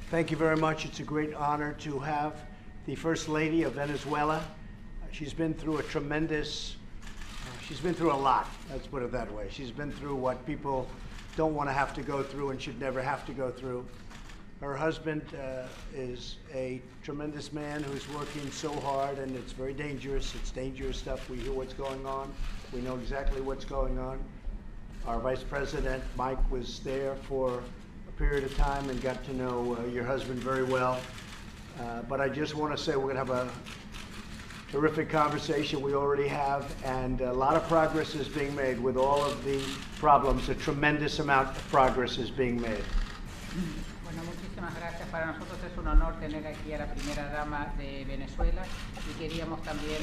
Thank you very much. It's a great honor to have the First Lady of Venezuela. She's been through a she's been through a lot, let's put it that way. She's been through what people don't want to have to go through and should never have to go through. Her husband is a tremendous man who's working so hard, and it's very dangerous. It's dangerous stuff. We hear what's going on. We know exactly what's going on. Our Vice President, Mike, was there for a period of time and got to know your husband very well. But I just want to say we're going to have a terrific conversation. We already have, and a lot of progress is being made with all of the problems. A tremendous amount of progress is being made. Bueno, muchísimas gracias. Para nosotros es un honor tener aquí a la primera dama de Venezuela y queríamos también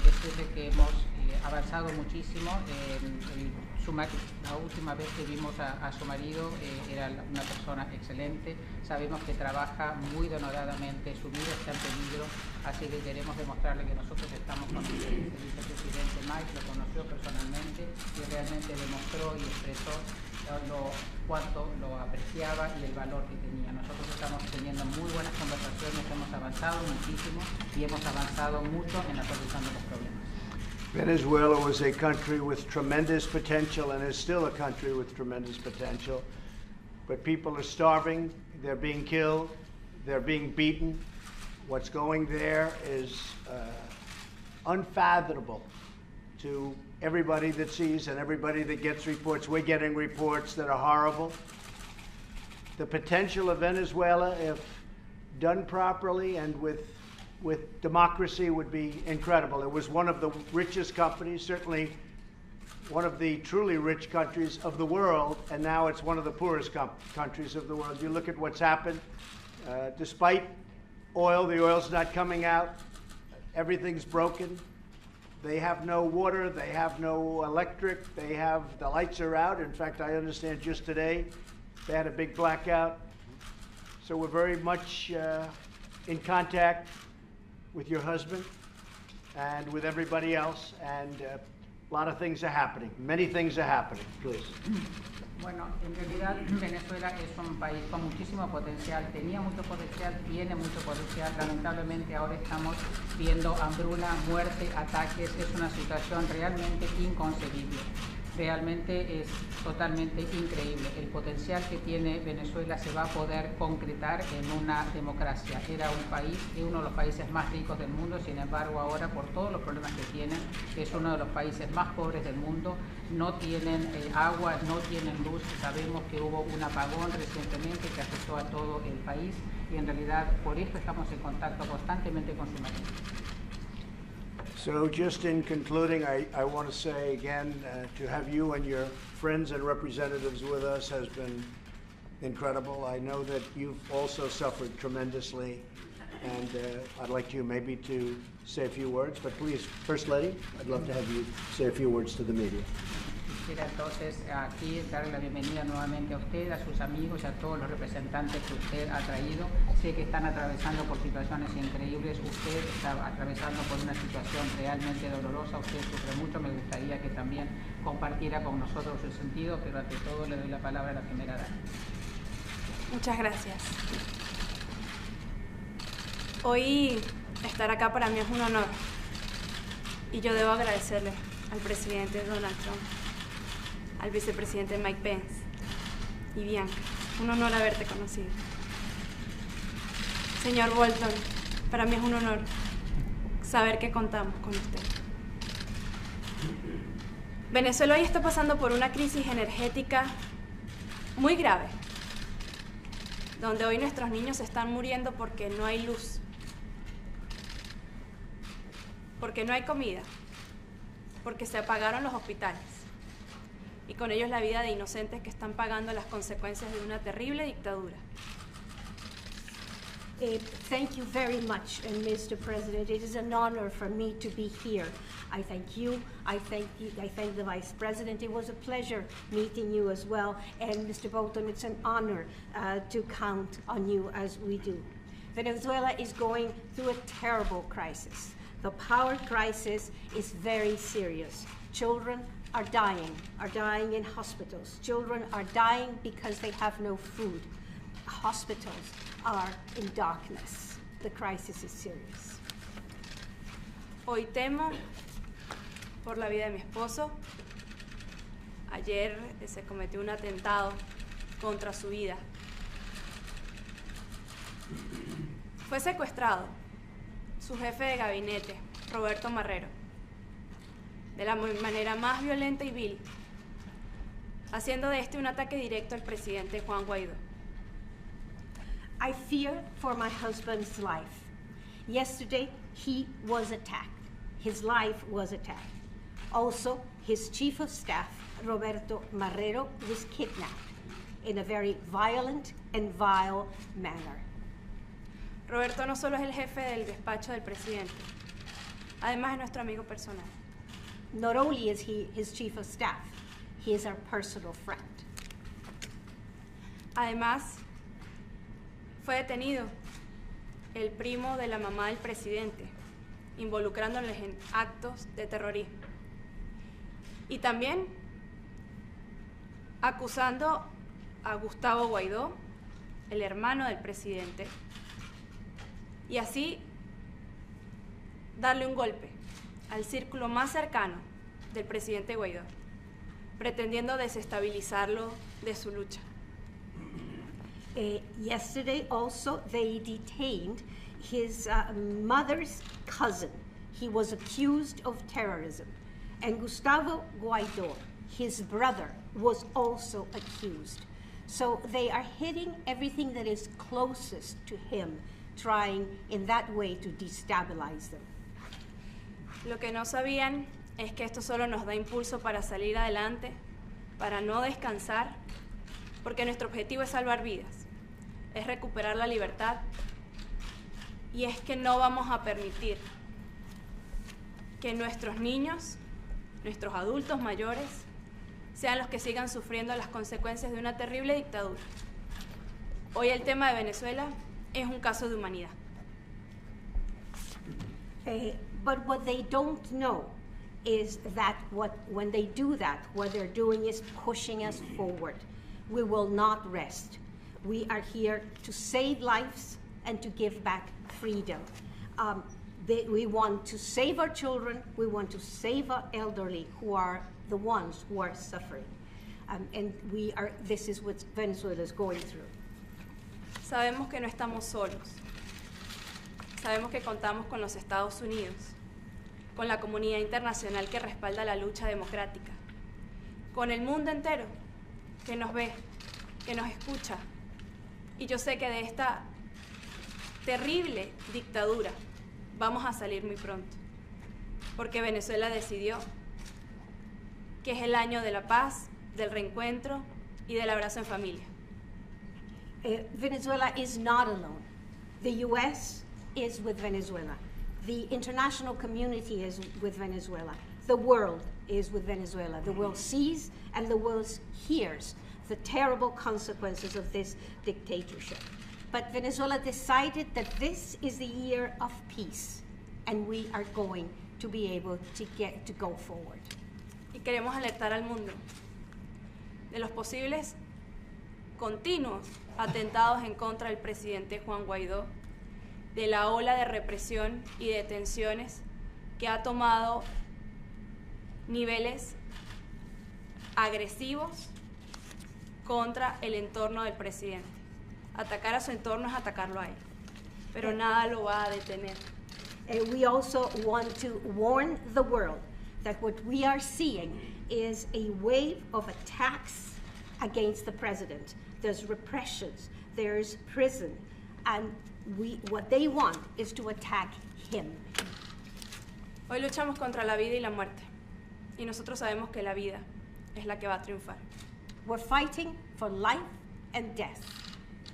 decirle que hemos avanzado muchísimo. La última vez que vimos a su marido era una persona excelente. Sabemos que trabaja muy denodadamente, su vida está en peligro, así que queremos demostrarle que nosotros estamos con él. El vicepresidente Mike lo conoció personalmente y realmente demostró y expresó cuánto lo apreciaba y el valor que tenía. Nosotros estamos teniendo muy buenas conversaciones, hemos avanzado muchísimo y hemos avanzado mucho en la solución de los problemas. Venezuela was a country with tremendous potential and is still a country with tremendous potential. But people are starving, they're being killed, they're being beaten. What's going there is unfathomable to everybody that sees and everybody that gets reports. We're getting reports that are horrible. The potential of Venezuela, if done properly and with democracy, would be incredible. It was one of the richest companies, certainly one of the truly rich countries of the world, and now it's one of the poorest countries of the world. You look at what's happened. Despite oil, the oil's not coming out. Everything's broken. They have no water, they have no electric, the lights are out. In fact, I understand just today they had a big blackout. So we're very much in contact with your husband and with everybody else, and a lot of things are happening. Many things are happening, please. Bueno, en realidad Venezuela es un país con muchísimo potencial, tenía mucho potencial, tiene mucho potencial. Lamentablemente ahora estamos viendo hambruna, muerte, ataques. Es una situación realmente inconcebible. Realmente es totalmente increíble. El potencial que tiene Venezuela se va a poder concretar en una democracia. Era un país, uno de los países más ricos del mundo, sin embargo ahora por todos los problemas que tienen, es uno de los países más pobres del mundo. No tienen agua, no tienen luz. Sabemos que hubo un apagón recientemente que afectó a todo el país y en realidad por esto estamos en contacto constantemente con su marido. So just in concluding, I want to say again, to have you and your friends and representatives with us has been incredible. I know that you've also suffered tremendously, and I'd like you maybe to say a few words, but please, First Lady, I'd love to have you say a few words to the media. Quisiera entonces aquí darle la bienvenida nuevamente a usted, a sus amigos y a todos los representantes que usted ha traído. Sé que están atravesando por situaciones increíbles, usted está atravesando por una situación realmente dolorosa, usted sufre mucho, me gustaría que también compartiera con nosotros su sentido, pero ante todo le doy la palabra a la primera dama. Muchas gracias. Hoy estar acá para mí es un honor y yo debo agradecerle al presidente Donald Trump, al vicepresidente Mike Pence y Bianca. Un honor haberte conocido. Señor Bolton, para mí es un honor saber que contamos con usted. Venezuela hoy está pasando por una crisis energética muy grave, donde hoy nuestros niños están muriendo porque no hay luz, porque no hay comida, porque se apagaron los hospitales y con ellos la vida de inocentes que están pagando las consecuencias de una terrible dictadura. Thank you very much, Mr. President. It is an honor for me to be here. I thank you. I thank the Vice President. It was a pleasure meeting you as well. And Mr. Bolton, it's an honor to count on you as we do. Venezuela is going through a terrible crisis. The power crisis is very serious. Children are dying in hospitals. Children are dying because they have no food. hospitals are in darkness. The crisis is serious. Hoy temo por la vida de mi esposo. Ayer se cometió un atentado contra su vida. Fue secuestrado su jefe de gabinete, Roberto Marrero, de la manera más violenta y vil, haciendo de este un ataque directo al presidente Juan Guaidó. I fear for my husband's life. Yesterday, he was attacked. His life was attacked. Also, his chief of staff, Roberto Marrero, was kidnapped in a very violent and vile manner. Roberto no solo es el jefe del despacho del presidente, además es nuestro amigo personal. Not only is he his chief of staff, he is our personal friend. Además, fue detenido el primo de la mamá del presidente, involucrándoles en actos de terrorismo. Y también acusando a Gustavo Guaidó, el hermano del presidente, y así darle un golpe al círculo más cercano del presidente Guaidó, pretendiendo desestabilizarlo de su lucha. Yesterday also they detained his mother's cousin. He was accused of terrorism. And Gustavo Guaidó, his brother, was also accused. So they are hitting everything that is closest to him, trying in that way to destabilize them. Lo que no sabían es que esto solo nos da impulso para salir adelante, para no descansar, porque nuestro objetivo es salvar vidas, es recuperar la libertad, y es que no vamos a permitir que nuestros niños, nuestros adultos mayores, sean los que sigan sufriendo las consecuencias de una terrible dictadura. Hoy el tema de Venezuela es un caso de humanidad. But what they don't know is that when they do that, what they're doing is pushing us forward. We will not rest. We are here to save lives and to give back freedom. We want to save our children, we want to save our elderly who are the ones who are suffering. And this is what Venezuela is going through. Sabemos que no estamos solos. Sabemos que contamos con los Estados Unidos, con la comunidad internacional que respalda la lucha democrática, con el mundo entero que nos ve, que nos escucha. Y yo sé que de esta terrible dictadura vamos a salir muy pronto, porque Venezuela decidió que es el año de la paz, del reencuentro y del abrazo en familia. Venezuela is not alone. The U.S. is with Venezuela. The international community is with Venezuela. The world is with Venezuela. The world sees and the world hears the terrible consequences of this dictatorship. But Venezuela decided that this is the year of peace, and we are going to be able to go forward. Y queremos alertar al mundo de los posibles continuos atentados en contra del presidente Juan Guaidó, de la ola de represión y detenciones que ha tomado niveles agresivos contra el entorno del presidente. Atacar a su entorno es atacarlo a él, pero nada lo va a detener. We also want to warn the world that what we are seeing is a wave of attacks against the president. There's repressions, there's prison, and what they want is to attack him. Hoy luchamos contra la vida y la muerte, y nosotros sabemos que la vida es la que va a triunfar. We're fighting for life and death,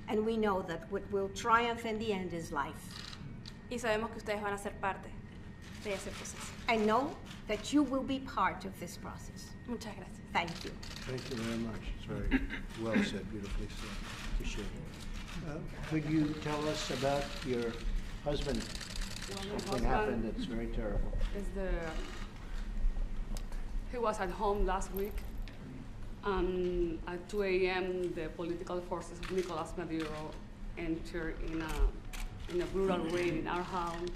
and we know that what will triumph in the end is life. Y sabemos que ustedes van a ser parte de ese proceso. I know that you will be part of this process. Muchas gracias. Thank you. Thank you very much. It's very well said, beautifully said. Appreciate it. Could you tell us about your husband? Something happened that's very terrible. He was at home last week, At 2 a.m., the political forces of Nicolas Maduro entered in a brutal raid in our house.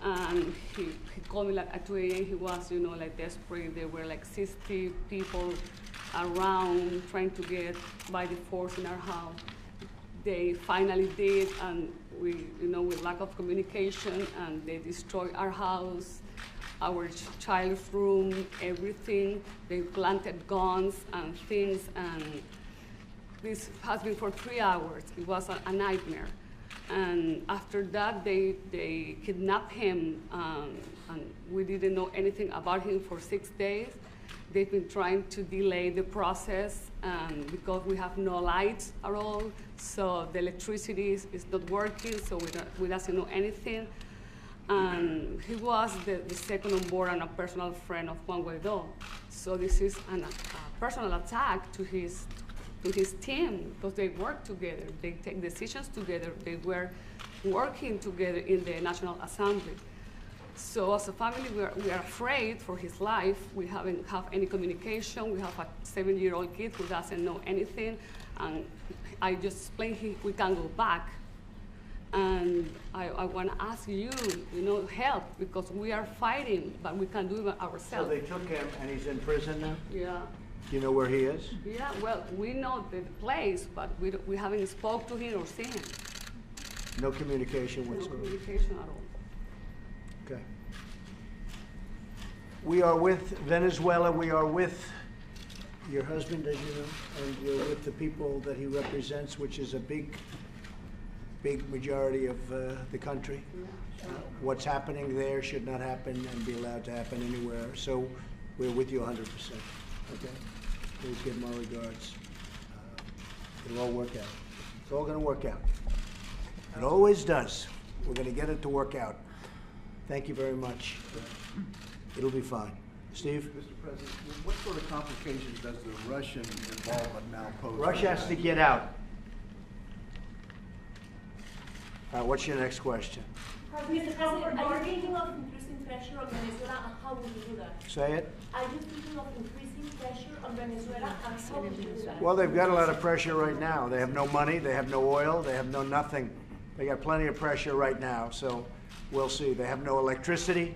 And he called me like at 2 a.m. He was, like desperate. There were like 60 people around trying to get by the force in our house. They finally did, and we, with lack of communication, and they destroyed our house, our child's room, everything. They planted guns and things, and this has been for 3 hours. It was a nightmare. And after that, they kidnapped him, and we didn't know anything about him for 6 days. They've been trying to delay the process because we have no lights at all, so the electricity is not working, so we doesn't know anything. And he was the second on board and a personal friend of Juan Guaidó. So this is a personal attack to his team, because they work together, they take decisions together, they were working together in the National Assembly. So as a family, we are afraid for his life. We haven't have any communication. We have a 7-year-old kid who doesn't know anything. And I just explained we can go back. And I want to ask you, help, because we are fighting, but we can do it ourselves. So they took him, and he's in prison now? Yeah. Do you know where he is? Yeah, well, we know the place, but we haven't spoke to him or seen him. No communication No whatsoever? communication at all. Okay. We are with Venezuela. We are with your husband, as you know, and you're with the people that he represents, which is a big majority of the country. What's happening there should not happen and be allowed to happen anywhere. So we're with you 100%. Okay? Please give my regards. It'll all work out. It's all going to work out. It always does. We're going to get it to work out. Thank you very much. It'll be fine. Steve? Mr. President, what sort of complications does the Russian involvement now pose? Russia has to get out. All right, what's your next question? Mr. President, are you thinking of increasing pressure on Venezuela, and how will you do that? Say it. Are you thinking of increasing pressure on Venezuela, and how will you do that? Well, they've got a lot of pressure right now. They have no money, they have no oil, they have no nothing. They got plenty of pressure right now, so we'll see. They have no electricity,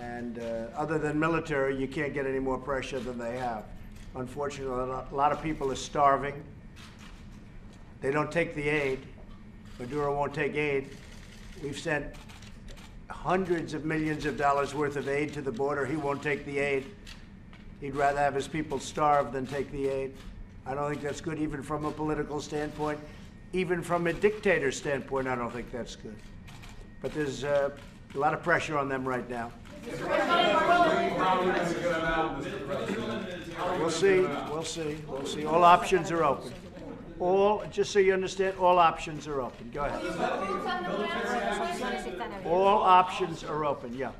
and other than military, you can't get any more pressure than they have. Unfortunately, a lot of people are starving. They don't take the aid. Maduro won't take aid. We've sent hundreds of millions of dollars worth of aid to the border. He won't take the aid. He'd rather have his people starve than take the aid. I don't think that's good, even from a political standpoint. Even from a dictator standpoint, I don't think that's good. But there's a lot of pressure on them right now. We'll see, we'll see, we'll see. All options are open. Just so you understand, all options are open. Go ahead. All options are open, yeah.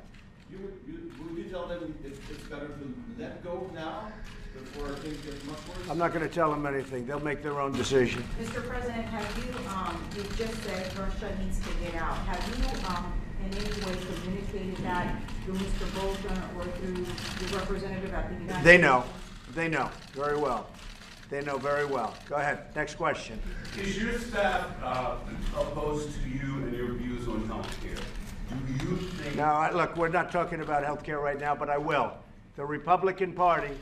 Would you tell them it's better to let go now before things get much worse? I'm not going to tell them anything. They'll make their own decision. Mr. President, have you just said Russia needs to get out. Have you in any way communicated that through Mr. Bolton or through the representative at the United States? They know. They know very well. They know very well. Go ahead. Next question. Is your staff opposed to you and your views on healthcare? Do you think... Now, look, we're not talking about healthcare right now, but I will. The Republican Party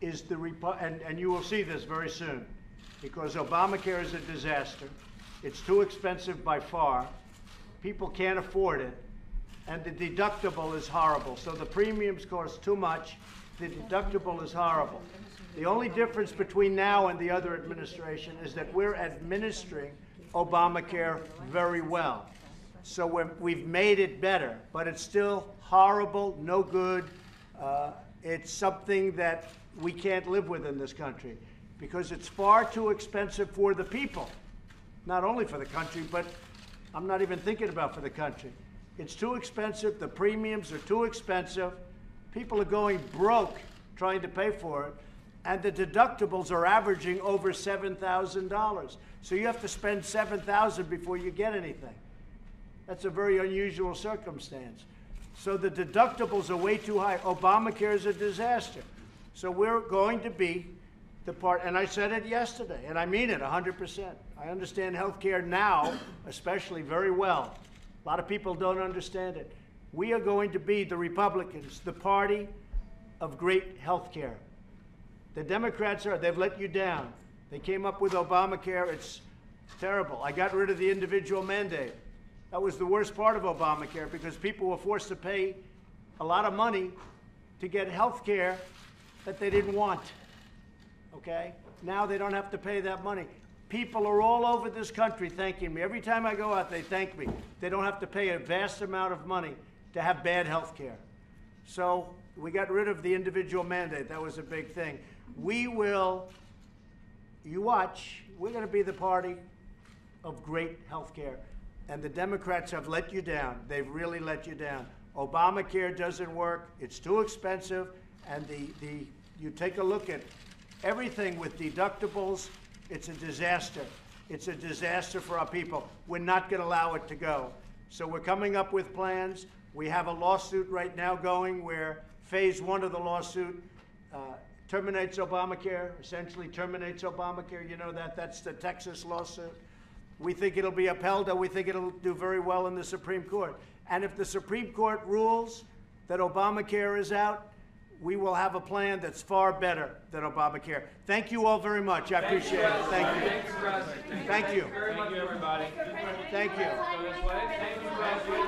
is the and you will see this very soon, because Obamacare is a disaster. It's too expensive by far. People can't afford it, and the deductible is horrible. So the premiums cost too much. The deductible is horrible. The only difference between now and the other administration is that we're administering Obamacare very well. So we've made it better, but it's still horrible, no good. It's something that we can't live with in this country because it's far too expensive for the people. Not only for the country, but I'm not even thinking about for the country. It's too expensive, the premiums are too expensive. People are going broke trying to pay for it. And the deductibles are averaging over $7,000. So you have to spend $7,000 before you get anything. That's a very unusual circumstance. So the deductibles are way too high. Obamacare is a disaster. So we're going to be the part, and I said it yesterday, and I mean it 100%. I understand healthcare now, especially very well. A lot of people don't understand it. We are going to be, the Republicans, the party of great healthcare. The Democrats they've let you down. They came up with Obamacare. It's terrible. I got rid of the individual mandate. That was the worst part of Obamacare because people were forced to pay a lot of money to get health care that they didn't want, okay? Now they don't have to pay that money. People are all over this country thanking me. Every time I go out, they thank me. They don't have to pay a vast amount of money to have bad health care. So we got rid of the individual mandate. That was a big thing. We will, you watch, we're going to be the party of great health care. And the Democrats have let you down. They've really let you down. Obamacare doesn't work. It's too expensive. And you take a look at everything with deductibles, it's a disaster. It's a disaster for our people. We're not going to allow it to go. So we're coming up with plans. We have a lawsuit right now going where phase 1 of the lawsuit terminates Obamacare, essentially terminates Obamacare. You know that. That's the Texas lawsuit. We think it'll be upheld, or we think it'll do very well in the Supreme Court. And if the Supreme Court rules that Obamacare is out, we will have a plan that's far better than Obamacare. Thank you all very much. I appreciate it. Thank you. Thank you. Thank you, everybody. Thank you. Go this way. Thank you, President.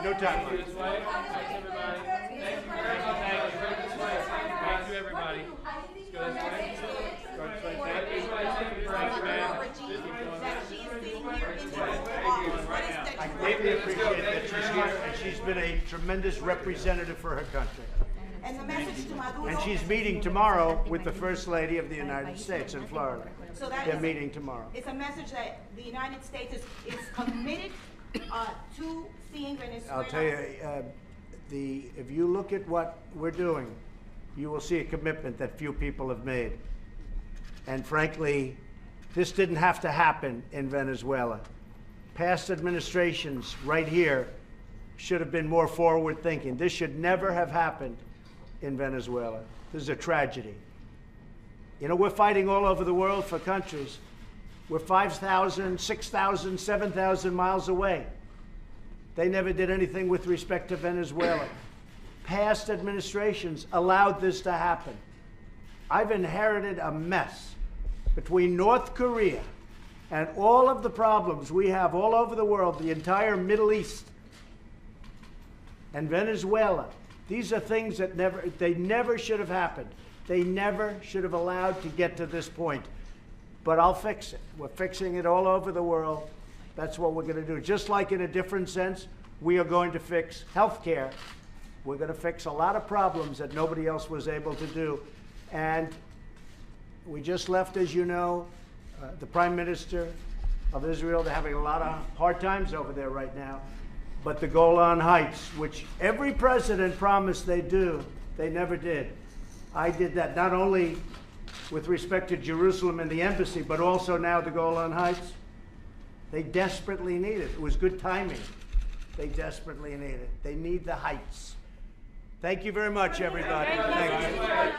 No time. Go this way. Thanks, everybody. Thank you very much. Thank you. Go this way. Thank you, everybody. Let's go this way. Go this way. Thank you. Thank you, man. I greatly appreciate that she's here, and she's been a tremendous representative for her country. And the message to Maduro. And she's meeting tomorrow with the First Lady of the United States in Florida. So that They're meeting tomorrow. It's a message that the United States is committed to seeing Venezuela. I'll tell you, if you look at what we're doing, you will see a commitment that few people have made. And frankly, this didn't have to happen in Venezuela. Past administrations right here should have been more forward-thinking. This should never have happened in Venezuela. This is a tragedy. You know, we're fighting all over the world for countries. We're 5,000, 6,000, 7,000 miles away. They never did anything with respect to Venezuela. Past administrations allowed this to happen. I've inherited a mess between North Korea and all of the problems we have all over the world, the entire Middle East and Venezuela. These are things that never should have happened. They never should have allowed to get to this point. But I'll fix it. We're fixing it all over the world. That's what we're going to do. Just like in a different sense, we are going to fix health care. We're going to fix a lot of problems that nobody else was able to do. And we just left, as you know, the Prime Minister of Israel. They're having a lot of hard times over there right now. But the Golan Heights, which every president promised they'd do, they never did. I did that not only with respect to Jerusalem and the embassy, but also now the Golan Heights. They desperately need it. It was good timing. They desperately need it. They need the heights. Thank you very much, everybody. Thank you.